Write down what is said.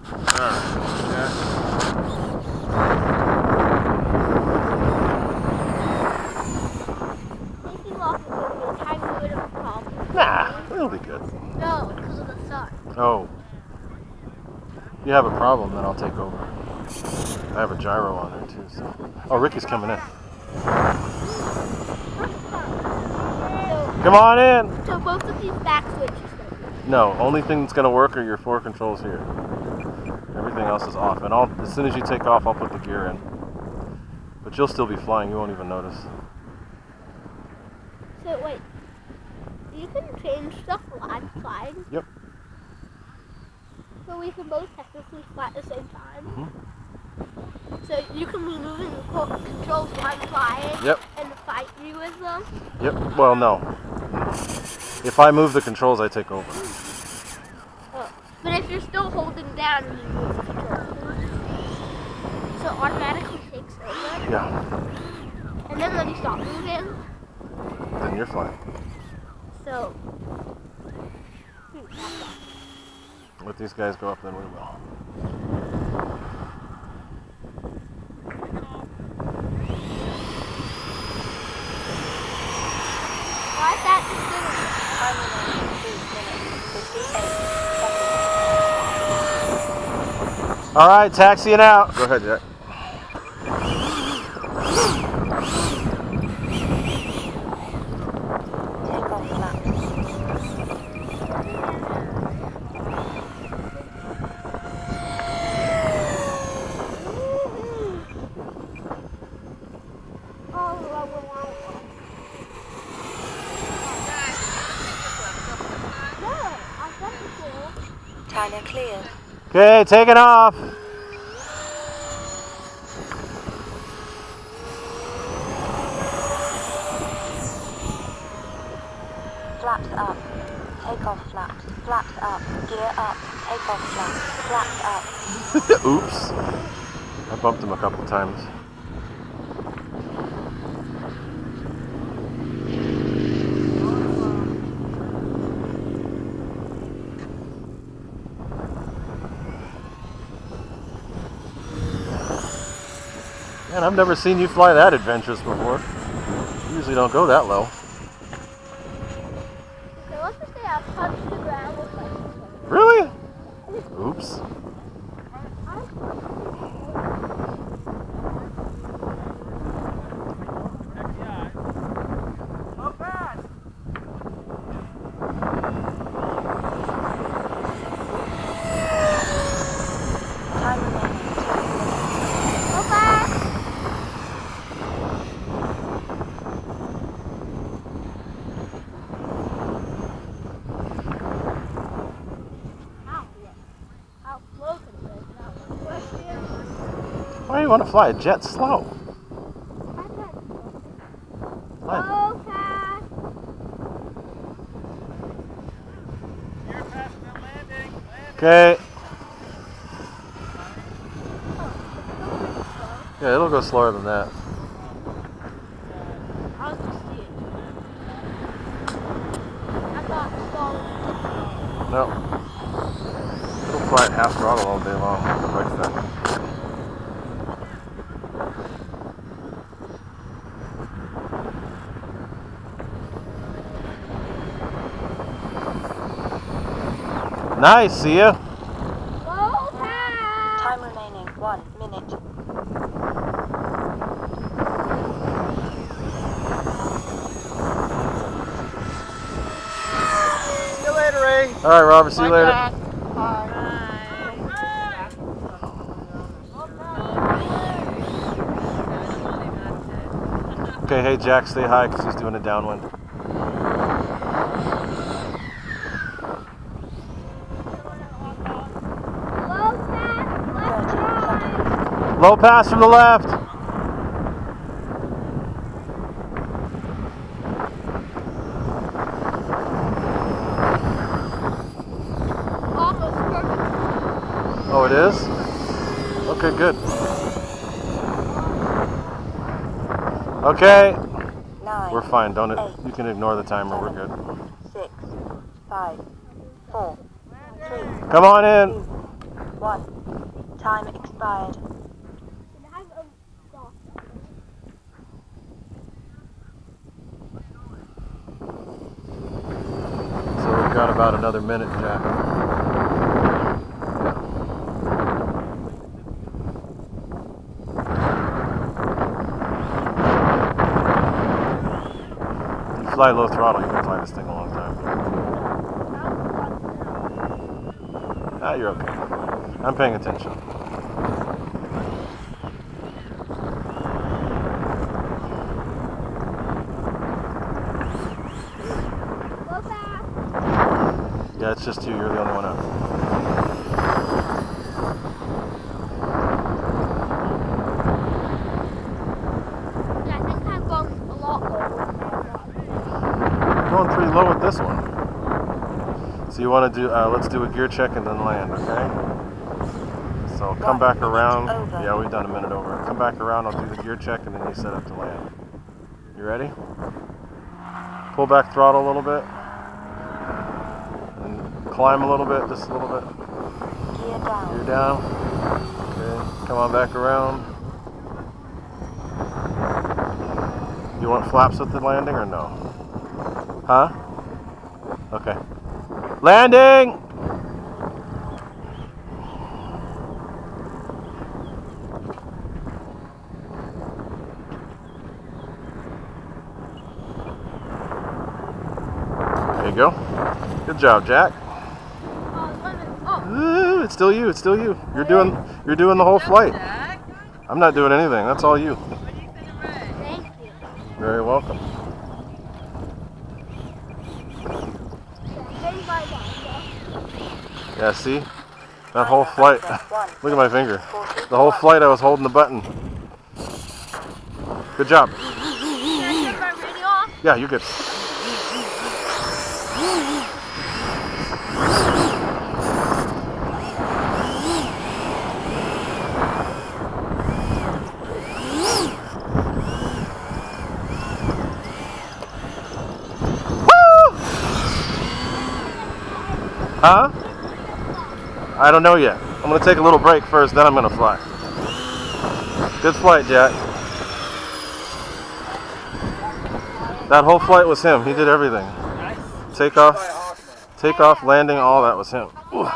Taking off is going to be a tiny bit of a problem. Nah, it'll be good. No, because of the sun. Oh. You have a problem, then I'll take over. I have a gyro on there too. So. Oh, Ricky's coming in. Come on in. So both of these back switches. No, only thing that's gonna work are your 4 controls here. Everything else is off, and as soon as you take off, I'll put the gear in. But you'll still be flying. You won't even notice. So wait, you can change stuff while I'm flying. Yep. So we can both technically fly at the same time. Mm-hmm. So you can be moving the controls while I'm flying. Yep. And fight me with them. Yep. Well, no. If I move the controls, I take over. Oh. But if you're still holding down and you move the controls, so it automatically takes over. Yeah. And then when you stop moving, Then you're flying. so. Let these guys go up, then we will. Why is that just All right, taxiing out. Go ahead, Jack. Tyler cleared. Okay, taking off. Flaps up. Takeoff flaps. Flaps up. Gear up. Takeoff flaps. Flaps up. Oops. I bumped him a couple times. Man, I've never seen you fly that adventurous before. You usually don't go that low. Okay, let's just say I punched the ground with my. Really? Oops. Time remaining 2 minutes. Go back. How slow can it be? Why do you want to fly a jet slow? Fly. Go fast. Okay. Yeah, it'll go slower than that. I'll just see it. I'm not stalling. No. It'll fly at half throttle all day long. It likes that. Nice, see ya. Go fast. Time remaining 1 minute. See you later, Ray. All right, Robert, see you later. Okay, hey, Jack, stay high because he's doing a downwind. Low pass from the left. Almost perfect. Oh, it is? Okay, good. Okay. 9. We're fine, don't it? You can ignore the timer, we're good. 6. 5. 4. 3. Come on in. 2. 1. 1. Time expired. So we've got about another minute, Jack. You fly low throttle, you can fly this thing a long time. Ah, you're okay. I'm paying attention. Yeah, it's just you. You're the only one out. Yeah, I think I'm going a lot lower. You're going pretty low with this one. So you want to do, let's do a gear check and then land, okay? So come back around. Yeah, we've done a minute over. Come back around, I'll do the gear check and then you set up to land. You ready? Pull back throttle a little bit. And climb a little bit, just a little bit. Gear down. Gear down. Okay, come on back around. You want flaps with the landing or no? Huh? Okay. Landing! There you go. Good job, Jack. Oh. It's still you. It's still you. You're doing the whole flight. I'm not doing anything. That's all you. Thank you. Very welcome. Yeah, see? That whole flight. Look at my finger. The whole flight I was holding the button. Good job. Can I take my radio off? Yeah, you're good. Huh? I don't know yet. I'm going to take a little break first, then I'm going to fly. Good flight, Jack. That whole flight was him. He did everything. Take off, landing, all that was him. Ooh.